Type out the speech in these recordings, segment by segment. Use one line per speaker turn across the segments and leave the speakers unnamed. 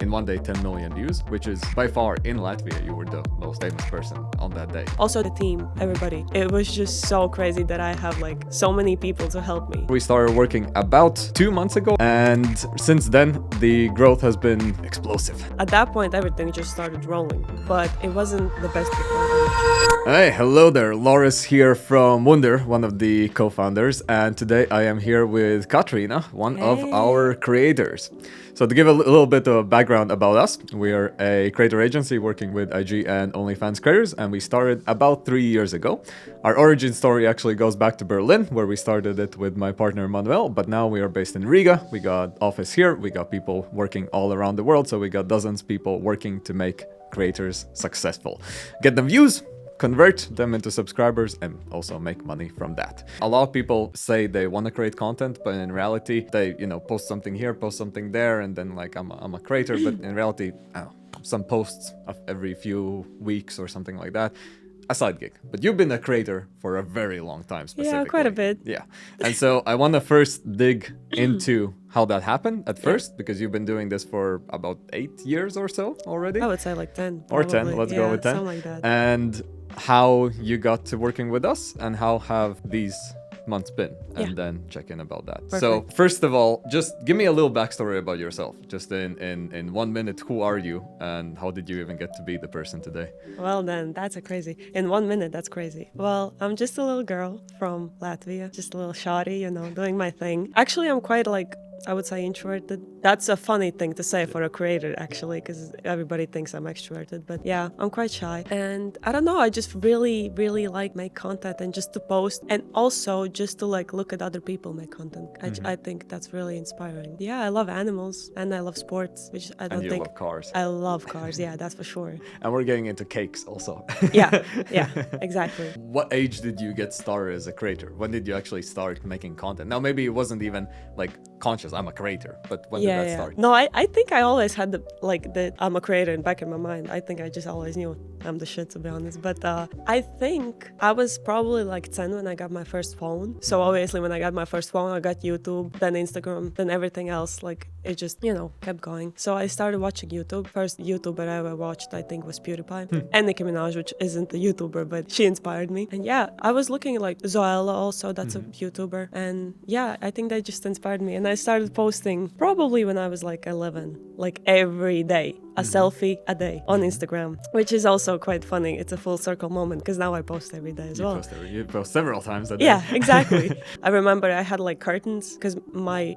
in one day 10 million views, which is by far in Latvia, you were the most famous person on that day.
Also the team, everybody. It was just so crazy that I have like so many people to help me.
We started working about 2 months ago, and since then the growth has been explosive.
At that point, everything just started rolling, but it wasn't the best before.
Hey, hello there, Loris here from Wunder, one of the co-founders, and today I am here with Katrina, one of our creators. So to give a little bit of background about us, we are a creator agency working with IG and OnlyFans creators, and we started about 3 years ago. Our origin story actually goes back to Berlin, where we started it with my partner Manuel, but now we are based in Riga. We got office here, we got people working all around the world, so we got dozens of people working to make creators successful. Get them views, convert them into subscribers, and also make money from that. A lot of people say they want to create content, but in reality, they, post something here, post something there, and then like I'm a creator, but in reality, I don't know, some posts of every few weeks or something like that. A side gig. But you've been a creator for a very long time, specifically.
Yeah, quite a bit.
Yeah. And so I want to first dig into how that happened at first, because you've been doing this for about 8 years or so already.
I would say like 10.
Or
probably.
10, let's go with 10.
Something like that.
And how you got to working with us, and how have these months been, and then check in about that.
Perfect.
So first of all, just give me a little backstory about yourself, just in 1 minute. Who are you, and how did you even get to be the person today?
Well then, that's a crazy. In 1 minute, that's crazy. Well, I'm just a little girl from Latvia, just a little shoddy, doing my thing. Actually, I'm quite I would say introverted. That's a funny thing to say for a creator, actually, because everybody thinks I'm extroverted. But yeah, I'm quite shy. And I don't know, I just really, really like make content and just to post. And also just to look at other people make content. I think that's really inspiring. Yeah, I love animals and I love sports, which I don't think...
love cars.
I love cars, yeah, that's for sure.
And we're getting into cakes also.
Yeah, exactly.
What age did you get started as a creator? When did you actually start making content? Now, maybe it wasn't even conscious, I'm a creator, but when did that start?
No, I think I always had the I'm a creator in back in my mind. I think I just always knew I'm the shit, to be honest. But I think I was probably 10 when I got my first phone. So obviously when I got my first phone, I got YouTube, then Instagram, then everything else. It just, kept going. So I started watching YouTube. First YouTuber I ever watched, I think, was PewDiePie. And Nicki Minaj, which isn't a YouTuber, but she inspired me. And yeah, I was looking at Zoella also, that's a YouTuber. And yeah, I think that just inspired me. And I started posting probably when I was 11, every day, a selfie a day on Instagram, which is also quite funny. It's a full circle moment because now I post every day as well.
You post several times a day.
Yeah, exactly. I remember I had curtains because my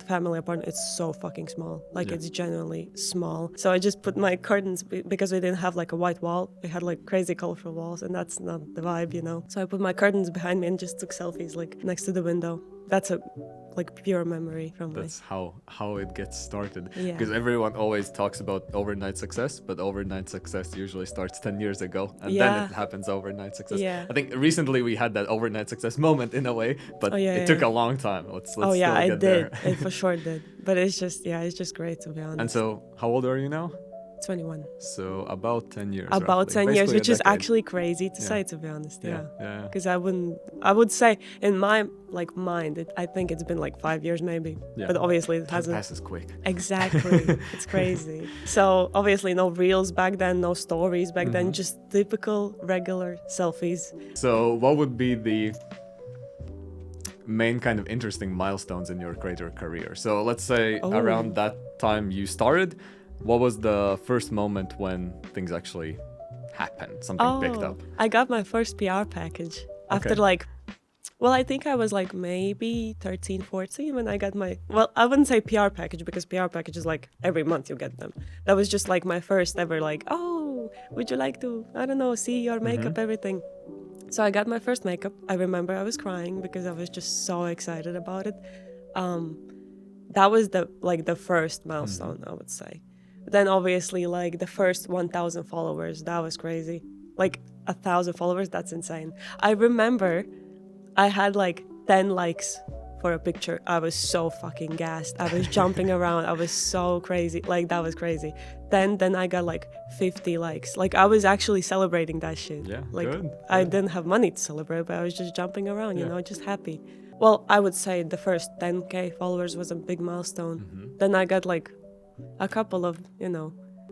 family apartment, it's so fucking small. It's genuinely small. So I just put my curtains because we didn't have a white wall. We had crazy colorful walls, and that's not the vibe, So I put my curtains behind me and just took selfies next to the window. That's a pure memory from
That's how it gets started.
Yeah.
Because everyone always talks about overnight success, but overnight success usually starts 10 years ago, and then it happens overnight success.
Yeah.
I think recently we had that overnight success moment in a way, but it took a long time. Let's still get there.
It for sure did. But it's just great, to be honest.
And so how old are you now?
21.
So about 10 years.
About
roughly.
10 years, which is
decade.
actually crazy to say, to be honest. Yeah. Because
Yeah.
I would say in my mind, I think it's been 5 years maybe. Yeah. But obviously it hasn't.
Time passes quick.
Exactly. It's crazy. So obviously no reels back then, no stories back then, just typical regular selfies.
So what would be the main kind of interesting milestones in your creator career? So let's say around that time you started, what was the first moment when things actually happened, something picked up?
I got my first PR package after I think I was maybe 13, 14 when I got I wouldn't say PR package because PR package is every month you get them. That was just my first ever would you like to, I don't know, see your makeup, everything. So I got my first makeup. I remember I was crying because I was just so excited about it. That was the first milestone, I would say. Then obviously the first 1,000 followers, that was crazy. 1,000 followers, that's insane. I remember I had 10 likes for a picture. I was so fucking gassed. I was jumping around. I was so crazy. That was crazy. Then I got 50 likes. I was actually celebrating that shit.
Yeah,
good. I didn't have money to celebrate, but I was just jumping around, just happy. Well, I would say the first 10K followers was a big milestone. Then I got a couple of,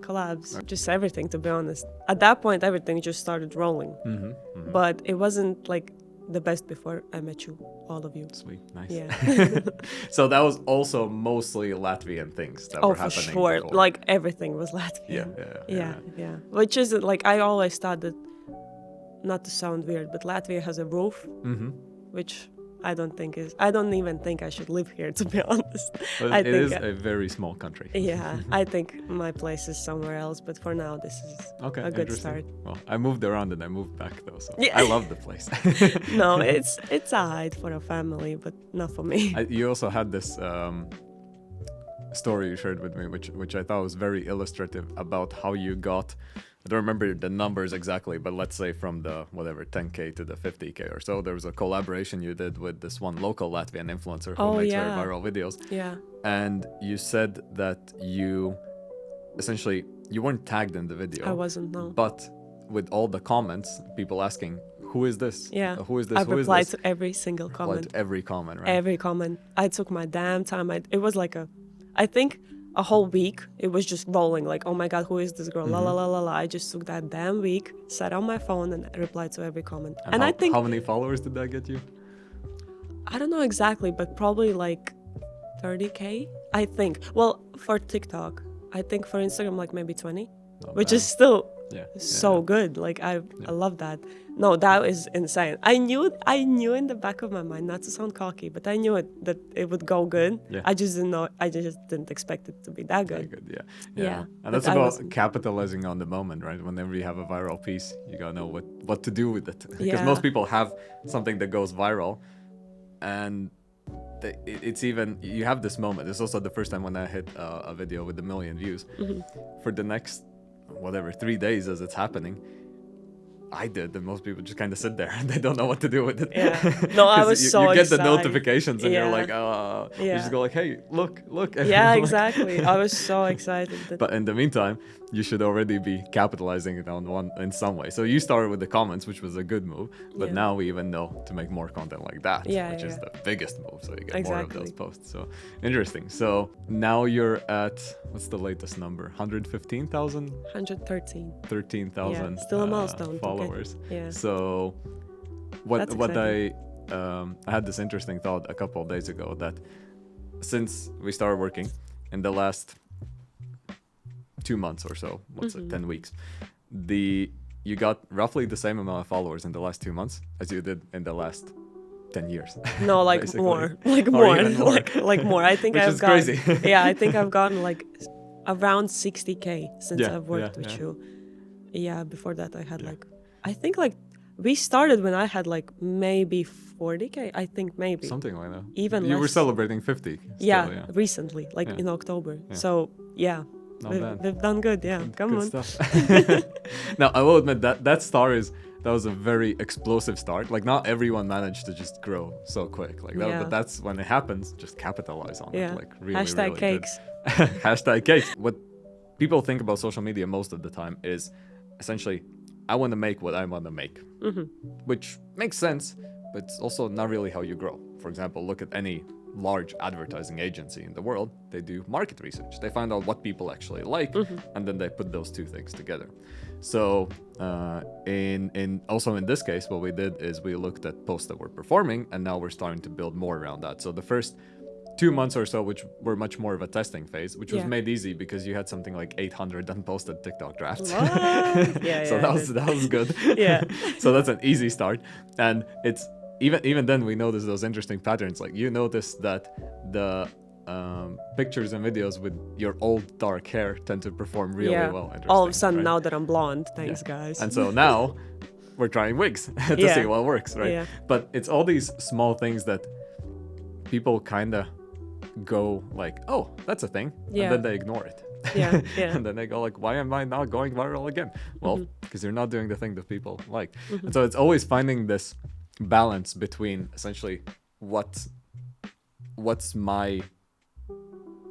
collabs, just everything, to be honest. At that point, everything just started rolling. But it wasn't like the best before I met you, all of you.
Sweet, nice.
Yeah.
So that was also mostly Latvian things that were
For
happening
sure.
before.
Like everything was Latvian. Yeah. Which is like, I always thought that, not to sound weird, but Latvia has a roof, which I don't even think I should live here, to be honest.
But it is a very small country.
Yeah, I think my place is somewhere else, but for now, this is a good start.
Well, I moved around and I moved back though, so
Yeah.
I love the place.
No, it's a hide for a family, but not for me.
You also had this story you shared with me, which I thought was very illustrative about how you got. I don't remember the numbers exactly, but let's say from the 10K to the 50K or so, there was a collaboration you did with this one local Latvian influencer who makes very viral videos.
Yeah.
And you said that you weren't tagged in the video.
I wasn't, no.
But with all the comments, people asking, who is this?
Yeah.
Who is this?
I've replied to every single
Replied
comment.
to every comment, right?
Every comment. I took my damn time. It was like I think a whole week, it was just rolling. Like, oh my God, who is this girl? La la la la la. I just took that damn week, sat on my phone, and replied to every comment. And I think,
how many followers did that get you?
I don't know exactly, but probably like 30K, I think. Well, for TikTok, I think for Instagram, like maybe 20, which is still so good. Like, I love that. No, that is insane. I knew in the back of my mind, not to sound cocky, but I knew that it would go good.
Yeah.
I just didn't know. I just didn't expect it to be that good.
Very good,
Yeah.
And
But
that's
I
about
wasn't-
capitalizing on the moment, right? Whenever you have a viral piece, you gotta know what to do with it. Because
Yeah.
most people have something that goes viral, and it's even, you have this moment. It's also the first time when I hit a video with 1 million views. For the next 3 days as it's happening, I did, and most people just kind of sit there and they don't know what to do with it.
Yeah. No, I was
you get
excited.
the notifications and you're
Yeah.
like, you just go like, hey, look.
Yeah, exactly. I was so excited.
But in the meantime, you should already be capitalizing it on one in some way. So you started with the comments, which was a good move, but
Yeah.
now we even know to make more content like that, which is the biggest move. So you get more of those posts. So interesting. So now you're at, what's the latest number? 115,000?
113.
13,000
Still a milestone.
followers.
Yeah.
So
That's
I had this interesting thought a couple of days ago that since we started working in the last 2 months or so, 10 weeks, you got roughly the same amount of followers in the last 2 months as you did in the last 10 years.
No, like
basically.
more. Like
Or
more.
even more.
like more. I think
Which
I've
is
gotten
crazy.
Yeah, I think I've gotten like around 60K since
Yeah,
I've worked with
yeah.
you. Yeah, before that I had I think like we started when I had like maybe 40K, I think maybe.
Something like that.
Even
you were
less.
celebrating 50. Still,
Yeah, recently, like in October. So yeah,
Not bad.
we've done good. Yeah, come
Good
on.
stuff. Now I will admit that that was a very explosive start. Like not everyone managed to just grow so quick like that, but that's when it happens. Just capitalize on it. Like really,
Hashtag
really
cakes.
Good. Hashtag cakes. What people think about social media most of the time is essentially, I want to make what I want to make, which makes sense, but it's also not really how you grow. For example, look at any large advertising agency in the world. They do market research. They find out what people actually like, and then they put those two things together. So in this case, what we did is we looked at posts that were performing, and now we're starting to build more around that. So the first 2 months or so, which were much more of a testing phase, which was made easy because you had something like 800 unposted TikTok drafts. So that was good.
Yeah.
So that's an easy start, and it's even then we notice those interesting patterns. Like you notice that the pictures and videos with your old dark hair tend to perform really well.
All of a sudden,
right?
now that I'm blonde, thanks guys.
And so now we're trying wigs to see what works, right?
Yeah.
But it's all these small things that people kind of go like, oh, that's a thing, and then they ignore it.
Yeah.
And then they go like, why am I not going viral again? Well, because you're not doing the thing that people like. And so it's always finding this balance between essentially what's my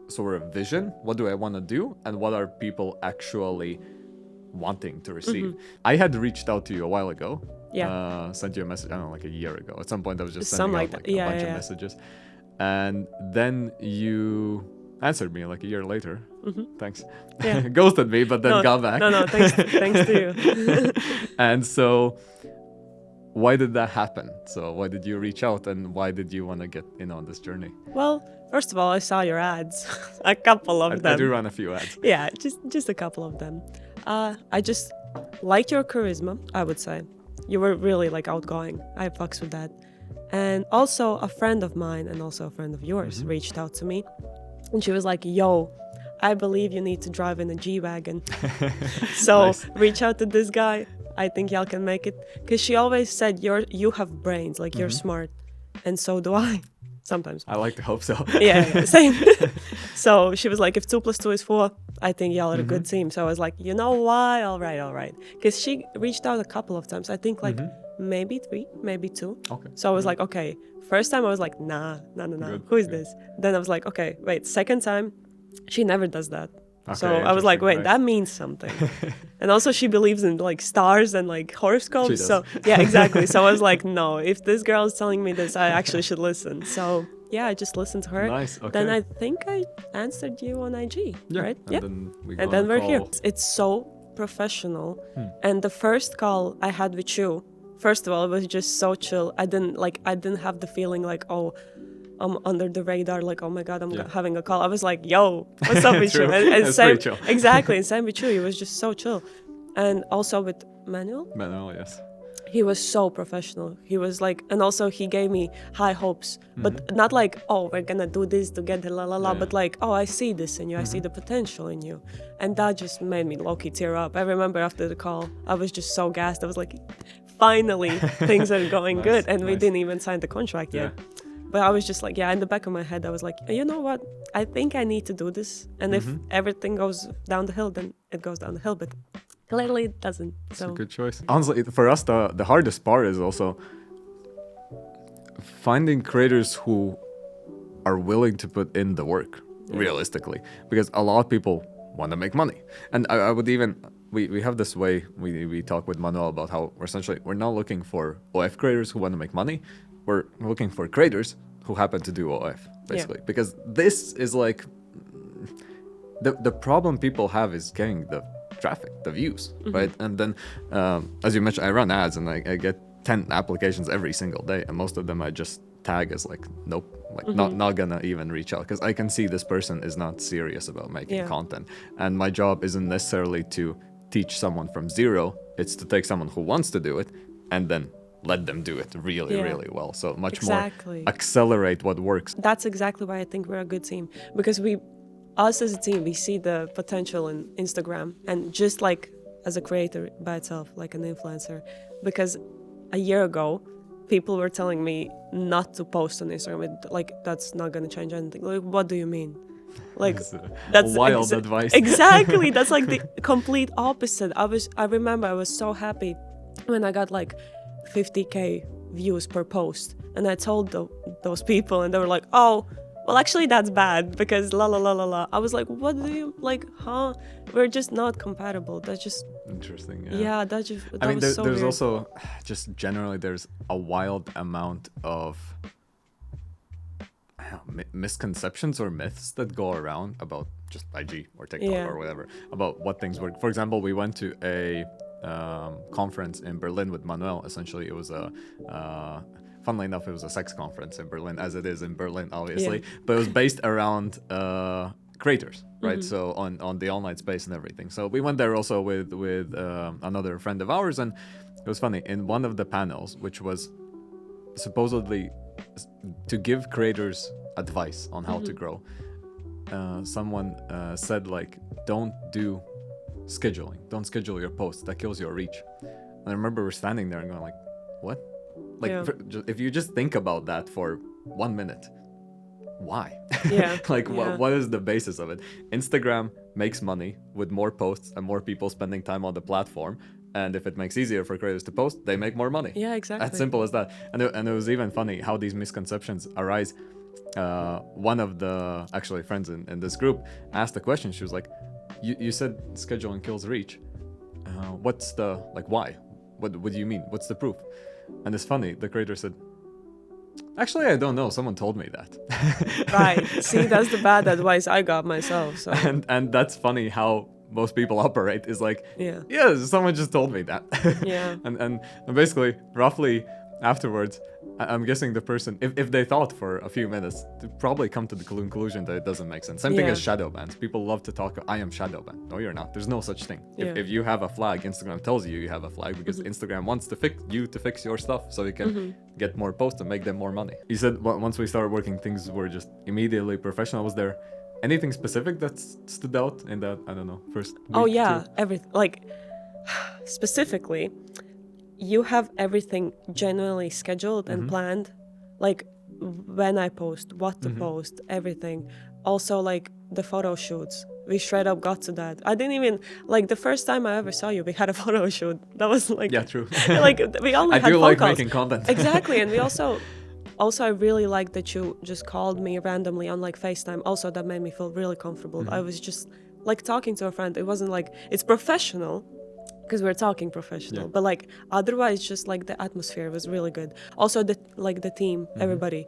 sort of vision, what do I want to do, and what are people actually wanting to receive. I had reached out to you a while ago. Sent you a message, I don't know, like a year ago. At some point I was just sending out like a bunch of messages. And then answered me like a year later. Thanks.
Yeah.
Ghosted me, but then
No,
got back.
no, thanks to you.
And so, why did that happen? So, why did you reach out, and why did you want to get in on this journey?
Well, first of all, I saw your ads, a couple of them.
I do run a few ads.
Yeah, just a couple of them. I just liked your charisma, I would say. You were really like outgoing. I fucks with that. And also a friend of mine and also a friend of yours reached out to me, and she was like, "Yo, I believe you need to drive in a G-Wagon. So
Nice.
reach out to this guy. I think y'all can make it." Because she always said, you have brains, like you're smart. And so do I, sometimes.
I like to hope so.
Yeah, same. So she was like, if 2 + 2 is 4, I think y'all are a good team. So I was like, you know why? All right. Because she reached out a couple of times. I think like maybe 3, maybe 2.
Okay.
So I was like, okay. First time I was like, nah.
Good,
Who is
good.
this? Then I was like, okay, wait. Second time, she never does that. So
Okay,
I was like, wait,
interesting,
that means something. And also she believes in like stars and like horoscopes.
She does.
So yeah, exactly. So I was like, no, if this girl is telling me this, I actually should listen. So yeah, I just listened to her.
Nice,
Then
okay.
I think I answered you on IG, right?
And then we
And
got
then
a
we're here.
call.
It's so professional. And the first call I had with you, first of all, it was just so chill. I didn't have the feeling like, oh, I'm under the radar, like, oh my God, I'm having a call. I was like, yo, what's up with you?
True.
And
That's
same,
pretty chill.
exactly, and same with you. It was just so chill. And also with Manuel,
Manuel, yes.
he was so professional. He was like, and also he gave me high hopes, but not like, oh, we're gonna do this together, la la la,
Yeah.
but like, oh, I see this in you, I see the potential in you. And that just made me low-key tear up. I remember after the call, I was just so gassed. I was like, finally, things are going
Nice,
good. And we
nice.
didn't even sign the contract yet. But I was just like, yeah, in the back of my head, I was like, you know what? I think I need to do this. And if everything goes down the hill, then it goes down the hill. But clearly it doesn't.
It's
So
a good choice. Honestly, for us, the hardest part is also finding creators who are willing to put in the work, realistically. Because a lot of people want to make money. And I would even... We have this way, we talk with Manuel about how we're not looking for OF creators who want to make money. We're looking for creators who happen to do OF, basically. Because this is like... The problem people have is getting the traffic, the views, right? And then, as you mentioned, I run ads and I get 10 applications every single day. And most of them I just tag as like, nope, like not gonna even reach out. Because I can see this person is not serious about making content. And my job isn't necessarily to teach someone from zero. It's to take someone who wants to do it and then let them do it really well. So much more accelerate what works.
That's exactly why I think we're a good team. Because us as a team, we see the potential in Instagram and just like as a creator by itself, like an influencer. Because a year ago, people were telling me not to post on Instagram. Like, that's not going to change anything. Like, what do you mean? Like, that's
wild advice.
Exactly. That's like the complete opposite. I remember I was so happy when I got like 50K views per post. And I told those people and they were like, oh, well, actually, that's bad because la la la la la. I was like, what do you like? Huh? We're just not compatible. That's just
interesting.
Yeah, that was so
there's
weird.
also just generally there's a wild amount of misconceptions or myths that go around about just IG or TikTok or whatever about what things work. For example, we went to a conference in Berlin with Manuel. Essentially, it was a funnily enough, it was a sex conference in Berlin, as it is in Berlin, obviously. But it was based around creators, right? So on the online space and everything. So we went there also with another friend of ours, and it was funny. In one of the panels, which was supposedly to give creators advice on how to grow, someone said like, don't do scheduling. Don't schedule your posts. That kills your reach. And I remember we're standing there and going like, what? Like, if you just think about that for 1 minute, why? Like, what is the basis of it? Instagram makes money with more posts and more people spending time on the platform. And if it makes easier for creators to post, they make more money.
Yeah, exactly.
As simple as that. And it was even funny how these misconceptions arise. One of the actually friends in this group asked a question. She was like, you said scheduling kills reach. What's the, like, why? What do you mean? What's the proof? And it's funny, the creator said, Actually, I don't know. Someone told me that.
Right. See, that's the bad advice I got myself. So
And that's funny how most people operate is like,
yeah.
yeah, someone just told me that.
Yeah.
And basically, roughly afterwards, I'm guessing the person, if they thought for a few minutes, they probably come to the conclusion that it doesn't make sense. Same thing
Yeah.
as shadow bans. People love to talk, I am shadow banned. No, you're not. There's no such thing.
Yeah.
If you have a flag, Instagram tells you you have a flag because Instagram wants to fix your stuff so you can get more posts and make them more money. You said once we started working, things were just immediately professional. Was there anything specific that stood out in that, I don't know, first week?
Oh yeah, everything. Like specifically, you have everything genuinely scheduled and planned. Like when I post, what to post, everything. Also, like the photo shoots. We straight up got to that. I didn't even like the first time I ever saw you. We had a photo shoot. That was like
Yeah, true.
like we only
I
had
do
phone
like
calls.
making content.
Exactly, and we also I really liked that you just called me randomly on like FaceTime. Also, that made me feel really comfortable. I was just like talking to a friend. It wasn't like it's professional because we're talking professional, but like otherwise, just like the atmosphere was really good. Also, the team, everybody,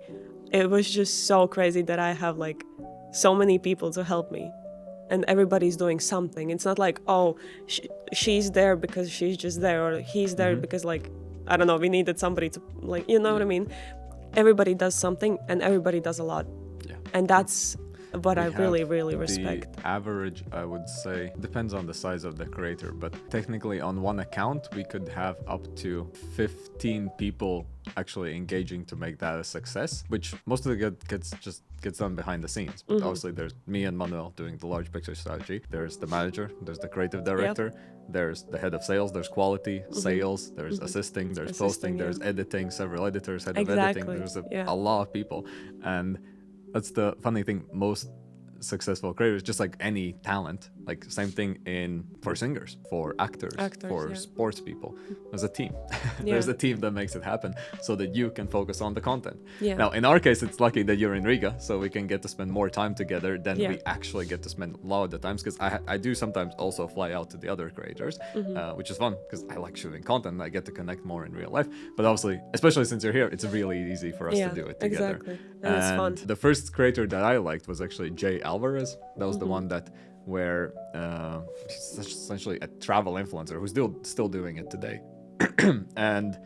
it was just so crazy that I have like so many people to help me. And everybody's doing something. It's not like, oh, she's there because she's just there, or he's there because, like, I don't know, we needed somebody to, like, you know what I mean? Everybody does something, and everybody does a lot.
Yeah.
And that's what I
We
really,
have
really respect.
The average, I would say, depends on the size of the creator, but technically on one account, we could have up to 15 people actually engaging to make that a success, which most of the gets done behind the scenes. But obviously there's me and Manuel doing the large picture strategy. There's the manager, there's the creative director, there's the head of sales, there's quality, sales, there's assisting, there's posting, there's editing, several editors, head of editing, there's a lot of people. And that's the funny thing, most successful creators, just like any talent, like same thing for singers, for actors for sports people, there's a team. There's a team that makes it happen so that you can focus on the content. Now in our case, it's lucky that you're in Riga, so we can get to spend more time together than we actually get to spend a lot of the times, because I do sometimes also fly out to the other creators, which is fun because I like shooting content and I get to connect more in real life. But obviously, especially since you're here, it's really easy for us to do it together.
Exactly. And it's fun.
The first creator that I liked was actually Jay Alvarez. That was the one that where he's essentially a travel influencer who's still doing it today. And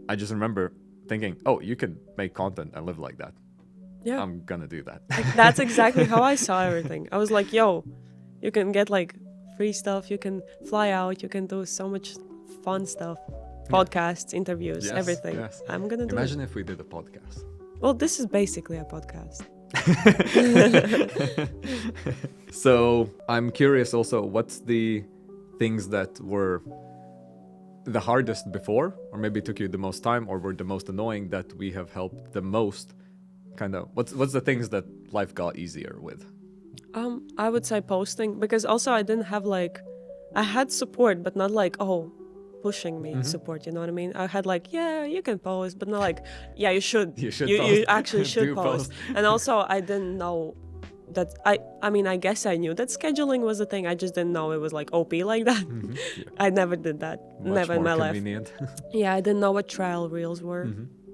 I just remember thinking, oh, you can make content and live like that.
Yeah.
I'm gonna do that.
Like, that's exactly how I saw everything. I was like, yo, you can get like free stuff, you can fly out, you can do so much fun stuff. Podcasts, interviews, everything.
Yes.
I'm gonna do
Imagine if we did a podcast.
Well, this is basically a podcast.
So I'm curious also, what's the things that were the hardest before, or maybe took you the most time, or were the most annoying that we have helped the most? Kind of what's the things that life got easier with?
I would say posting, because also I didn't have like, I had support, but not like, oh, pushing me support, you know what I mean? I had like, yeah, you can post, but not like, yeah, you should. You actually should post. And also I didn't know that, I mean, I guess I knew that scheduling was a thing. I just didn't know it was like OP like that. I never did that. Never in my life. Yeah, I didn't know what trial reels were.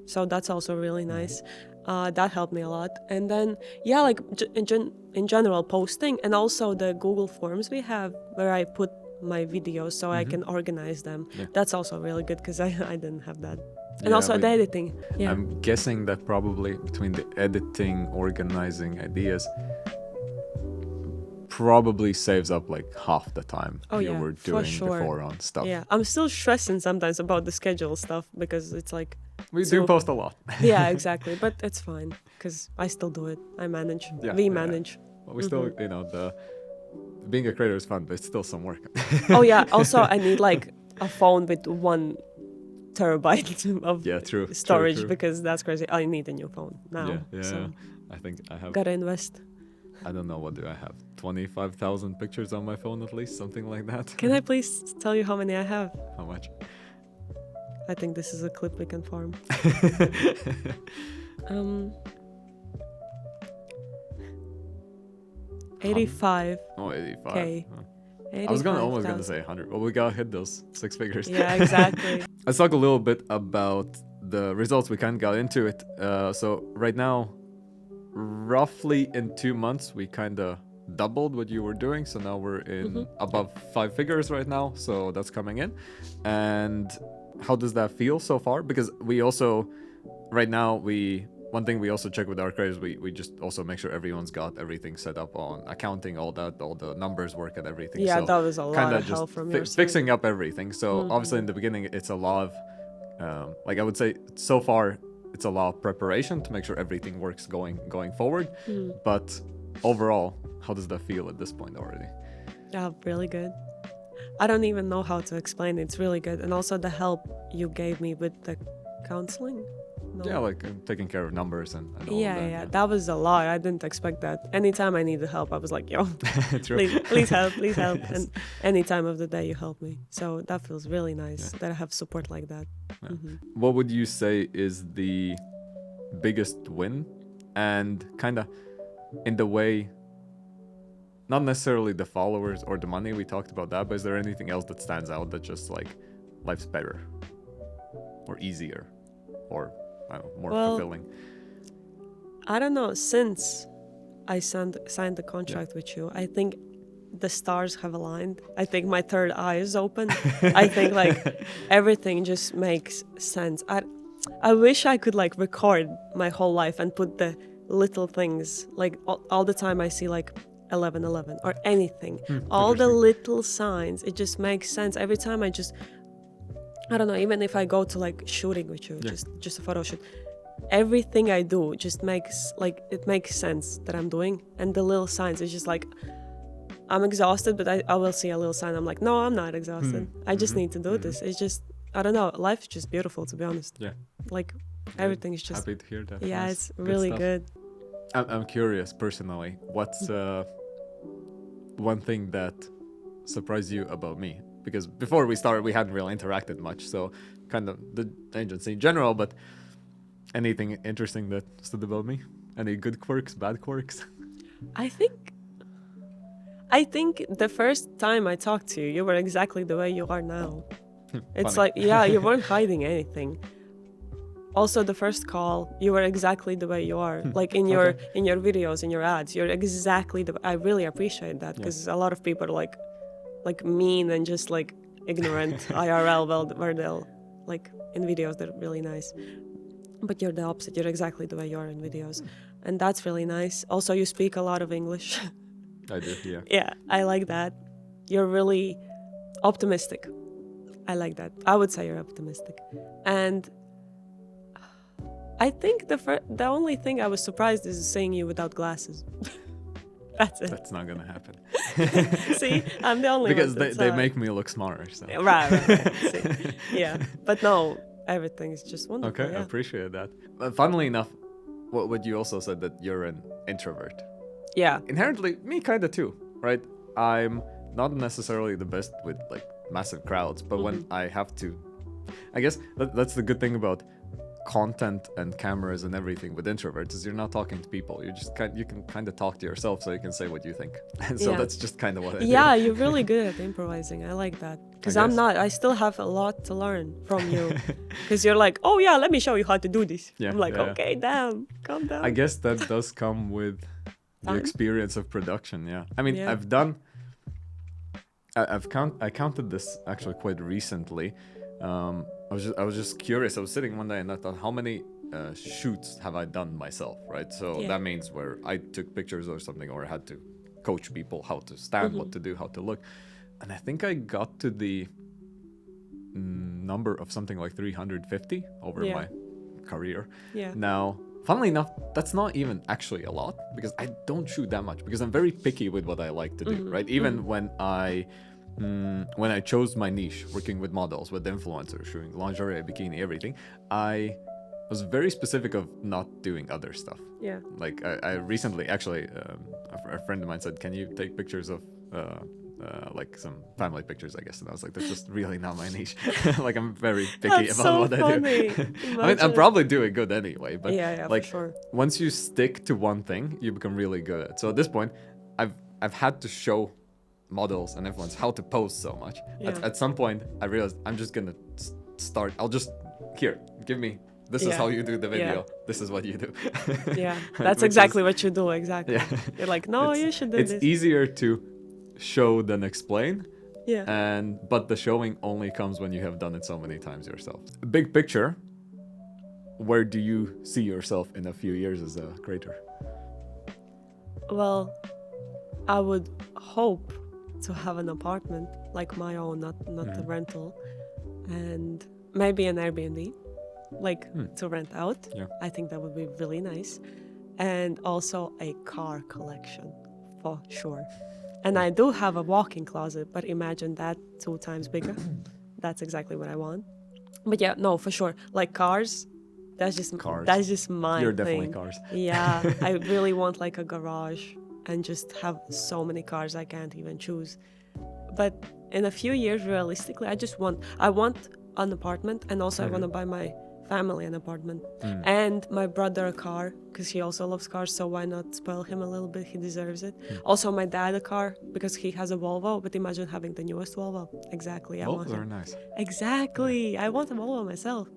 So that's also really nice. That helped me a lot. And then, yeah, like in general, posting, and also the Google Forms we have where I put my videos so I can organize them. That's also really good because I didn't have that. And also the editing. Yeah.
I'm guessing that probably between the editing, organizing ideas, probably saves up like half the time you were doing before on stuff.
Yeah, I'm still stressing sometimes about the schedule stuff because it's like...
We do post a lot.
Yeah, exactly. But it's fine because I still do it. I manage. We manage.
Well, we still, you know, being a creator is fun, but it's still some work.
Oh yeah, also I need like a phone with 1 terabyte of storage because that's crazy. I need a new phone now. So
I think I have...
Gotta invest.
I don't know, what do I have? 25,000 pictures on my phone at least, something like that.
Can I please tell you how many I have?
How much?
I think this is a clip we can farm. 85.
Oh, 85.
Okay.
I was almost gonna say 100, but we gotta hit those 6 figures.
Yeah, exactly.
Let's talk a little bit about the results, we kind of got into it. So right now, roughly in 2 months, we kind of doubled what you were doing. So now we're in above 5 figures right now. So that's coming in. And how does that feel so far? Because we also, right now, one thing we also check with our creators, we just also make sure everyone's got everything set up on accounting, all the numbers work and everything.
Yeah,
So
that was a lot
kinda
of
just
help from your side.
fixing up everything. So obviously in the beginning, it's a lot of, like I would say, so far it's a lot of preparation to make sure everything works going forward. But overall, how does that feel at this point already?
Yeah, really good. I don't even know how to explain it. It's really good. And also the help you gave me with the counseling. No.
Yeah, like taking care of numbers and all
Yeah,
of that.
yeah, that was a lot. I didn't expect that. Anytime I needed help, I was like, yo,
True.
please help, please help.
Yes.
And any time of the day you help me. So that feels really nice that I have support like that.
Yeah. What would you say is the biggest win? And kind of in the way, not necessarily the followers or the money, we talked about that, but is there anything else that stands out that just like life's better or easier or I don't know, more fulfilling?
I don't know. Since I signed the contract with you, I think the stars have aligned. I think my third eye is open. I think like everything just makes sense. I wish I could like record my whole life and put the little things like all the time I see like 1111 or anything. All the little signs, it just makes sense. Every time I don't know, even if I go to like shooting with you, just a photo shoot, everything I do just makes sense that I'm doing. And the little signs, it's just like I'm exhausted, but I will see a little sign. I'm like, no, I'm not exhausted. I just need to do this. It's just, I don't know, life's just beautiful, to be honest.
Yeah.
Like everything is just
happy to hear that.
Yeah,
Nice.
it's really
stuff.
good.
I'm curious personally, what's one thing that surprised you about me? Because before we started, we hadn't really interacted much, so kind of the agency in general, but anything interesting that stood about me? Any good quirks, bad quirks?
I think the first time I talked to you, you were exactly the way you are now. It's
Funny.
like, yeah, you weren't hiding anything. Also, the first call, you were exactly the way you are. Like in your videos, in your ads, you're exactly I really appreciate that, because a lot of people are like mean and just like ignorant IRL, where they'll like in videos they're really nice. But you're the opposite. You're exactly the way you are in videos. And that's really nice. Also, you speak a lot of English.
I do, yeah.
Yeah, I like that. You're really optimistic. I like that. I would say you're optimistic. And I think the only thing I was surprised is seeing you without glasses. That's it.
That's not gonna happen.
See, I'm the only
because
one.
they make me look smarter. So.
Right. See, yeah, but no, everything is just wonderful.
Okay, I
yeah.
appreciate that. Funnily enough, what you also said that you're an introvert.
Yeah.
Inherently, me kind of too, right? I'm not necessarily the best with like massive crowds, but when I have to, I guess that's the good thing about content and cameras and everything with introverts is you're not talking to people. You can kind of talk to yourself, so you can say what you think. And so that's just kind of what I do.
Yeah, you're really good at improvising. I like that, because I'm not. I still have a lot to learn from you, because you're like, oh yeah, let me show you how to do this.
Yeah,
I'm like,
yeah.
okay, damn, calm down.
I guess that does come with the experience of production. Yeah, I mean, I counted this actually quite recently. I was just curious. I was sitting one day and I thought, how many shoots have I done myself, right? So that means where I took pictures or something, or I had to coach people how to stand, what to do, how to look. And I think I got to the number of something like 350 over my career. Yeah. Now, funnily enough, that's not even actually a lot, because I don't shoot that much, because I'm very picky with what I like to do, right? Even when I chose my niche, working with models, with influencers, shooting lingerie, bikini, everything, I was very specific of not doing other stuff. Yeah. Like I recently, actually, a friend of mine said, "Can you take pictures of like some family pictures?" I guess, and I was like, "That's just really not my niche." Like I'm very picky about what I do. I mean, I'm probably doing good anyway, but like for sure. Once you stick to one thing, you become really good at it. So at this point, I've had to show models and influence how to pose so much. At some point I realized I'm just gonna start. I'll just give me This is
Yeah.
how you do the
Yeah.
video. This is what you do.
Yeah,
Right,
that's
which
exactly
is-
what you do. Exactly.
Yeah.
You're like, no,
It's-
you should do
It's
this.
easier to show than explain.
Yeah.
But the showing only comes when you have done it so many times yourself. Big picture, where do you see yourself in a few years as a creator?
Well, I would hope to have an apartment like my own, not a rental, and maybe an Airbnb, like to rent out.
Yeah.
I think that would be really nice, and also a car collection for sure. And I do have a walk-in closet, but imagine that 2 times bigger. That's exactly what I want. But yeah, no, for sure. Like cars,
Cars.
that's just my
You're
thing.
definitely cars.
Yeah, I really want like a garage and just have so many cars I can't even choose. But in a few years, realistically, I want an apartment, and also I want to buy my family an apartment and my brother a car, because he also loves cars, so why not spoil him a little bit? He deserves it. Also my dad a car, because he has a Volvo, but imagine having the newest Volvo. Exactly. I want
Volvos are
him.
nice.
Exactly. I want a Volvo myself.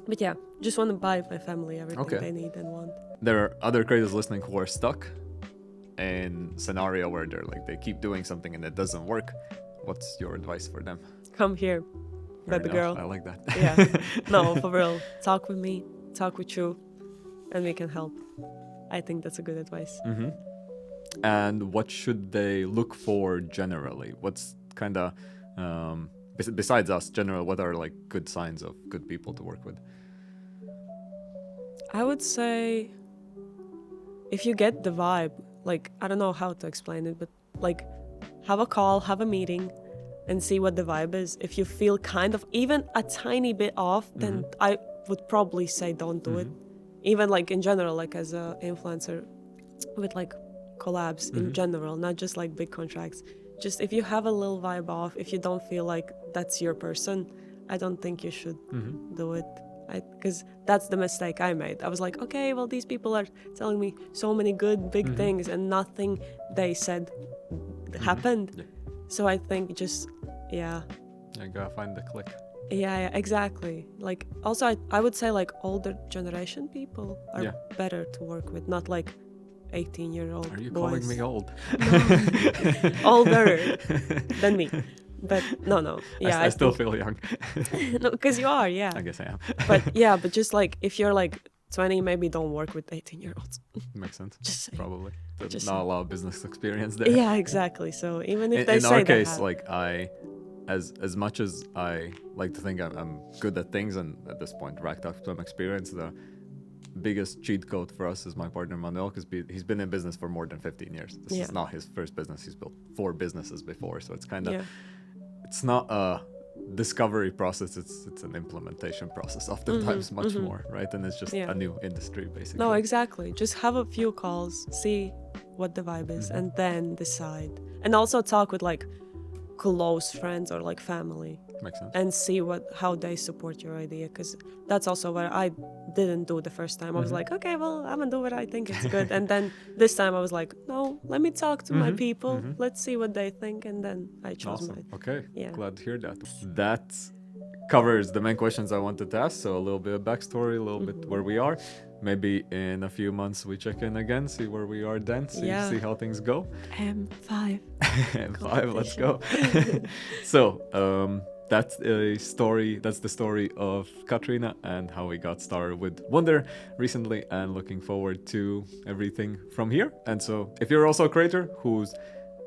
But yeah, just want to buy my family everything
Okay.
they need and want.
There are other creators listening who are stuck in scenario where they keep doing something and it doesn't work. What's your advice for them?
Come here,
Fair
baby
enough.
girl.
I like that.
Yeah. No, for real. Talk with me, talk with you, and we can help. I think that's a good advice.
And what should they look for generally? What's kind of besides us, general? What are like good signs of good people to work with?
I would say if you get the vibe, like, I don't know how to explain it, but like, have a call, have a meeting, and see what the vibe is. If you feel kind of even a tiny bit off, then I would probably say don't do it. Even like in general, like as a influencer with like collabs in general, not just like big contracts. Just if you have a little vibe off, if you don't feel like that's your person, I don't think you should do it. Because that's the mistake I made. I was like, okay, well, these people are telling me so many good big things, and nothing they said happened.
Yeah.
So I think just, yeah,
You gotta find the click.
yeah, exactly. Like, also, I would say like older generation people are
Yeah.
better to work with, not like 18-year-old
Are you
boys.
calling me old?
Older than me. But no. Yeah,
I still
think-
feel young.
no, because you are, yeah.
I guess I am.
But yeah, but just like if you're like 20, maybe don't work with 18-year-olds.
Makes sense.
Just saying.
Probably. There's
Just
not a
saying.
lot of business experience there.
Yeah, exactly. So even if they
In
say
our
they
case,
have,
like as much as I like to think I'm good at things, and at this point racked up some experience, the biggest cheat code for us is my partner Manuel, because he's been in business for more than 15 years. This
Yeah.
is not his first business. He's built 4 businesses before, so it's kind of
yeah,
it's not a discovery process. It's an implementation process, oftentimes much more, right? And it's just
Yeah.
a new industry basically.
no, exactly. Just have a few calls, see what the vibe is, and then decide. And also talk with like close friends or like family,
Makes sense.
and see how they support your idea, because that's also what I didn't do the first time. I was like, okay, well, I'm gonna do what I think is good, and then this time I was like, no, let me talk to my people, let's see what they think, and then I chose
Awesome.
mine.
Okay.
Yeah.
Glad to hear that. That covers the main questions I wanted to ask. So a little bit of backstory, a little bit where we are. Maybe in a few months we check in again, see where we are then,
Yeah.
see how things go.
M5.
And 5, let's go. So that's a story. That's the story of Katrina and how we got started with Wunder recently, and looking forward to everything from here. And so if you're also a creator who's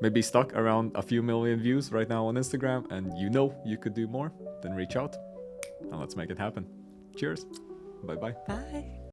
maybe stuck around a few million views right now on Instagram, and you know you could do more, then reach out and let's make it happen. Cheers. Bye bye.
Bye.